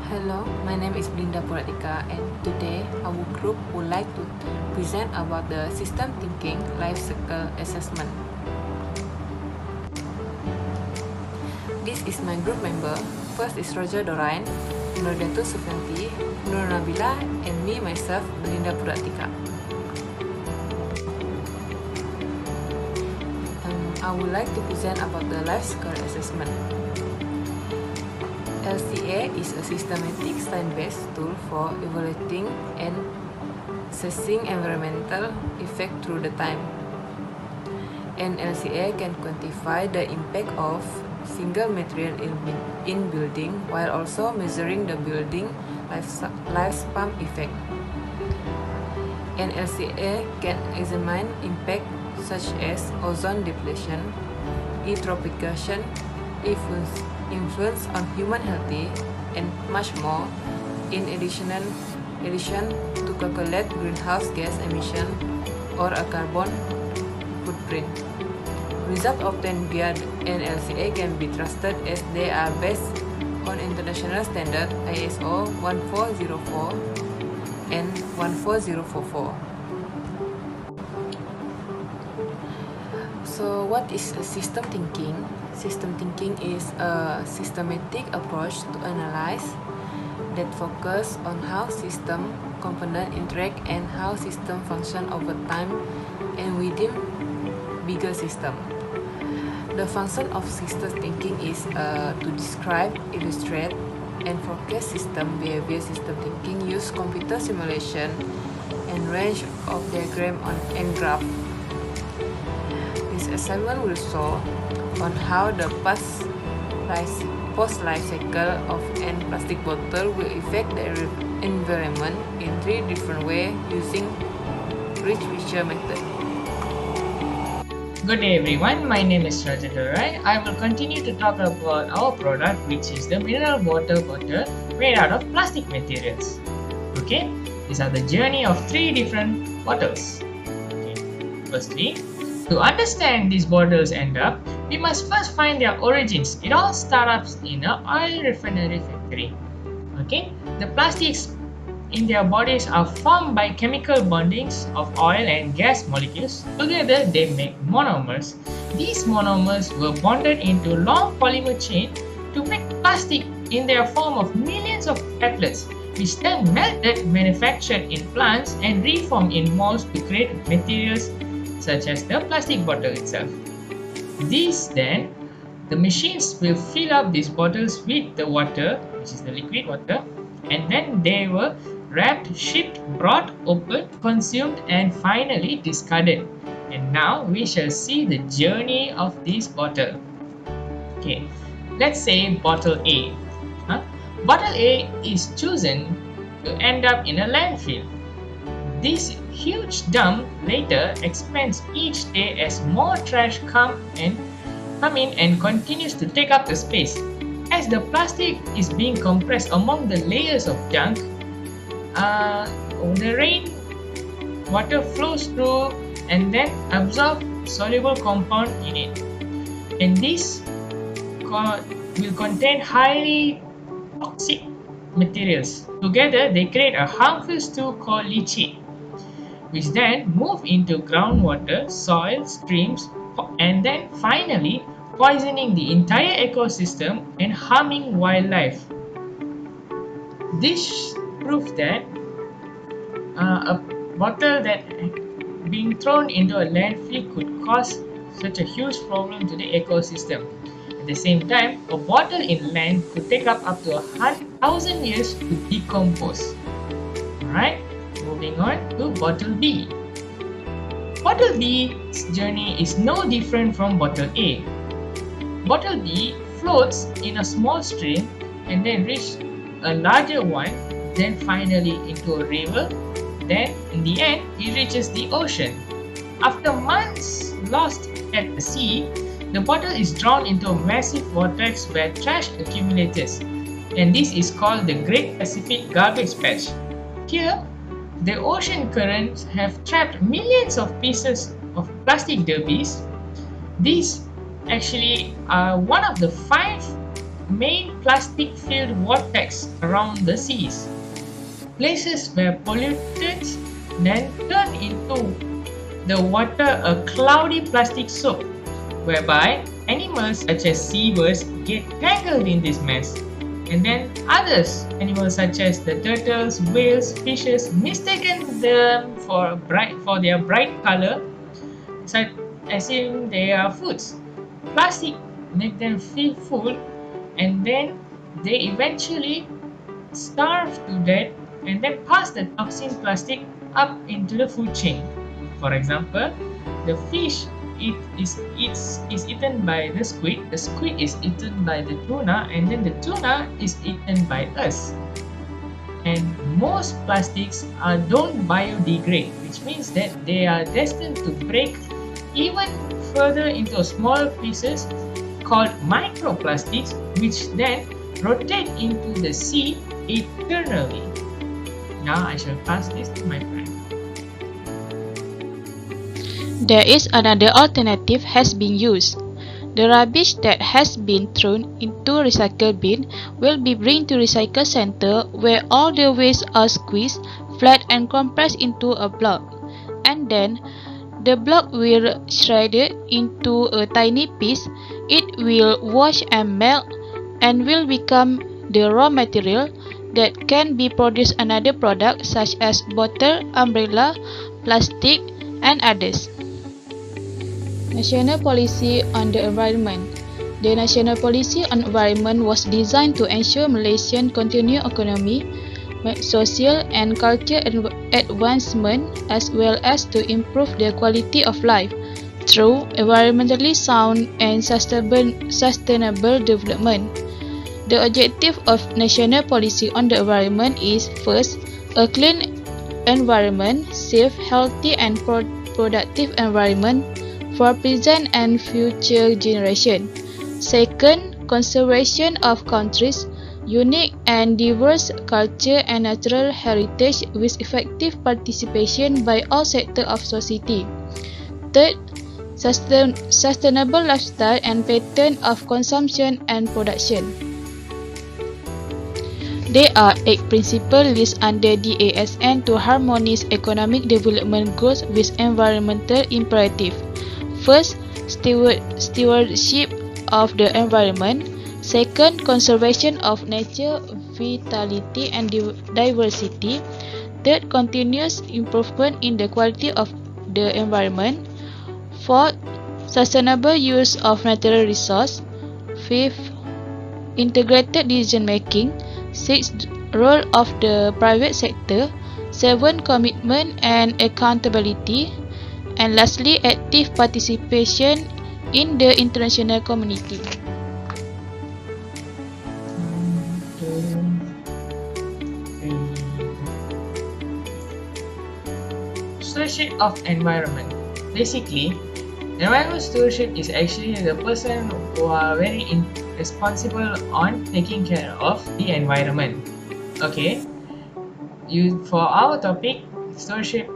Hello, my name is BELINDA and today our group would like to present about the system thinking life cycle assessment. This is my group member. First is RAJADORAI, NURAIDATUL SUFIATIN, NABILAH, and me myself, BELINDA. I would like to present about the life cycle assessment. LCA is a systematic science-based tool for evaluating and assessing environmental effect through the time. And LCA can quantify the impact of single material in building while also measuring the building lifespan effect. And LCA can examine impact such as ozone depletion, eutrophication, influence on human health, and much more. In addition to calculate greenhouse gas emission or a carbon footprint. Results obtained via NLCA can be trusted as they are based on international standard ISO 14004 and 14044. So what is system thinking? System thinking is a systematic approach to analyze that focus on how system components interact and how system function over time and within bigger system. The function of system thinking is to describe, illustrate, and forecast system behavior. System thinking use computer simulation and range of diagram and graph. This assignment will show on how the post-life cycle of an plastic bottle will affect the environment in 3 different ways using rich picture method. Good day everyone, my name is RAJADORAI. I will continue to talk about our product, which is the mineral water bottle made out of plastic materials. Okay, these are the journey of 3 different bottles. Okay. Firstly, to understand these bottles end up, we must first find their origins. It all starts in an oil refinery factory. Okay, the plastics in their bodies are formed by chemical bondings of oil and gas molecules. Together, they make monomers. These monomers were bonded into long polymer chain to make plastic in their form of millions of platelets, which then melted, manufactured in plants, and reformed in molds to create materials such as the plastic bottle itself. These then, the machines will fill up these bottles with the water, which is the liquid water, and then they were wrapped, shipped, brought, opened, consumed, and finally discarded. And now we shall see the journey of this bottle. Okay, let's say bottle A. Bottle A is chosen to end up in a landfill. This huge dump later expands each day as more trash come in and continues to take up the space. As the plastic is being compressed among the layers of junk, the rain water flows through and then absorb soluble compound in it. And this will contain highly toxic materials. Together they create a harmful stew called leachate, which then move into groundwater, soil, streams, and then finally poisoning the entire ecosystem and harming wildlife. This proves that a bottle that being thrown into a landfill could cause such a huge problem to the ecosystem. At the same time, a bottle in land could take up to 1,000 years to decompose. Alright, moving on to bottle B. Bottle B's journey is no different from bottle A. Bottle B floats in a small stream and then reaches a larger one, then finally into a river, then in the end it reaches the ocean. After months lost at the sea, the bottle is drawn into a massive vortex where trash accumulates, and this is called the Great Pacific Garbage Patch. Here, the ocean currents have trapped millions of pieces of plastic debris. These actually are one of the 5 main plastic-filled vortex around the seas, places where pollutants then turn into the water a cloudy plastic soap, whereby animals such as seabirds get tangled in this mess, and then animals such as the turtles, whales, fishes, mistaken them for their bright color, such as in they are foods. Plastic make them feel full, and then they eventually starve to death and then pass the toxin plastic up into the food chain. For example, the fish is eaten by the squid is eaten by the tuna, and then the tuna is eaten by us. And most plastics don't biodegrade, which means that they are destined to break even further into small pieces called microplastics, which then rotate into the sea eternally. Now I shall pass this to my friend. There is another alternative has been used. The rubbish that has been thrown into recycle bin will be bring to recycle center, where all the waste are squeezed, flat and compressed into a block, and then the block will shredded into a tiny piece. It will wash and melt and will become the raw material that can be produced another product such as bottle, umbrella, plastic and others. National Policy on the Environment. The National Policy on Environment was designed to ensure Malaysian continued economy, social and cultural advancement, as well as to improve the quality of life through environmentally sound and sustainable development. The objective of National Policy on the Environment is, first, a clean environment, safe, healthy and productive environment for present and future generation. Second, conservation of countries' unique and diverse culture and natural heritage with effective participation by all sectors of society. Third, sustainable lifestyle and pattern of consumption and production. There are 8 principles listed under DASN to harmonize economic development goals with environmental imperative. First, stewardship of the environment. Second, conservation of nature, vitality and diversity. Third, continuous improvement in the quality of the environment. Fourth, sustainable use of natural resources. Fifth, integrated decision making. Sixth, role of the private sector. Seventh, commitment and accountability. And lastly, active participation in the international community. Stewardship of environment. Basically, environmental stewardship is actually the person who are very responsible on taking care of the environment. Okay, for our topic, stewardship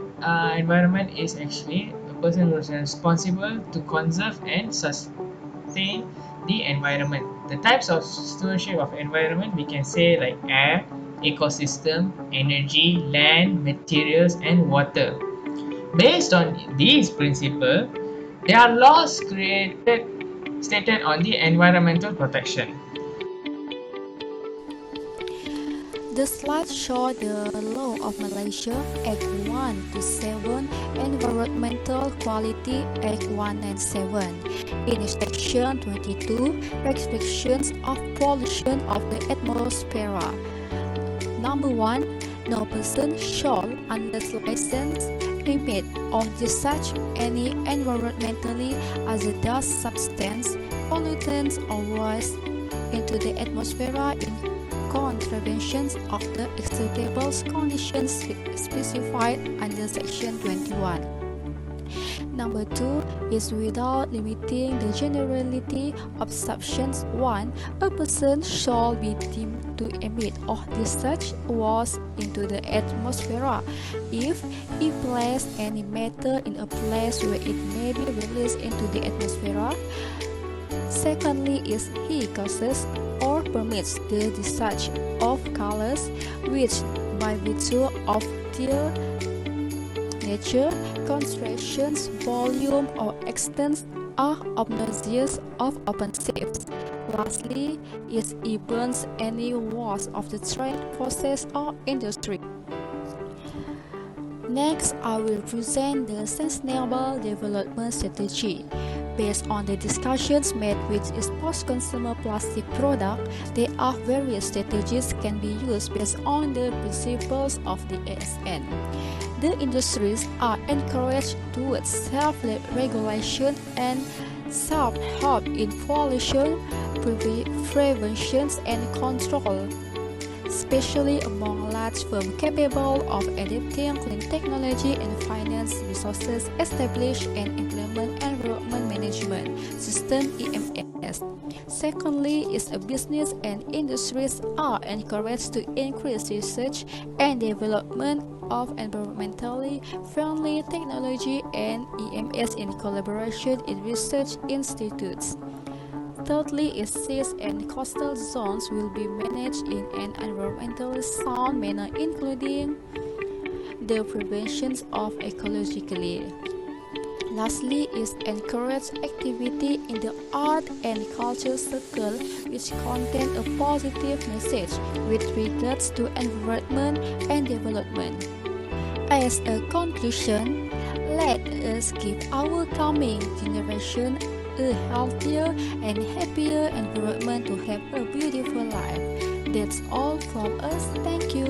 environment is actually a person who is responsible to conserve and sustain the environment. The types of stewardship of environment we can say like air, ecosystem, energy, land, materials and water. Based on these principles, there are laws stated on the environmental protection. The slide shows the Law of Malaysia Act 127 Environmental Quality Act 197. In Section 22, restrictions of pollution of the atmosphere. Number 1. No person shall, unless licensed, emit or discharge any environmentally hazardous substance, pollutants or waste into the atmosphere in contraventions of the acceptable conditions specified under Section 21. Number 2 is without limiting the generality of Sections 1, a person shall be deemed to emit or discharge waste into the atmosphere if he places any matter in a place where it may be released into the atmosphere. Secondly is he causes or permits the discharge of colors which, by virtue of their nature, concentrations, volume, or extent, are obnoxious or offensive. Lastly, it events any loss of the trade process or industry. Next, I will present the Sustainable Development Strategy. Based on the discussions made with its post-consumer plastic product, there are various strategies can be used based on the principles of the ASN. The industries are encouraged towards self-regulation and self-help in pollution prevention and control, especially among large firms capable of adapting clean technology and finance resources, establish and implement environment management system (EMS). Secondly, is a business and industries are encouraged to increase research and development of environmentally friendly technology and EMS in collaboration in research institutes. Thirdly, is seas and coastal zones will be managed in an environmentally sound manner, including the prevention of ecologically. Lastly, is encourage activity in the art and culture circle which contain a positive message with regards to environment and development. As a conclusion, let us give our coming generation a healthier and happier environment to have a beautiful life. That's all from us. Thank you.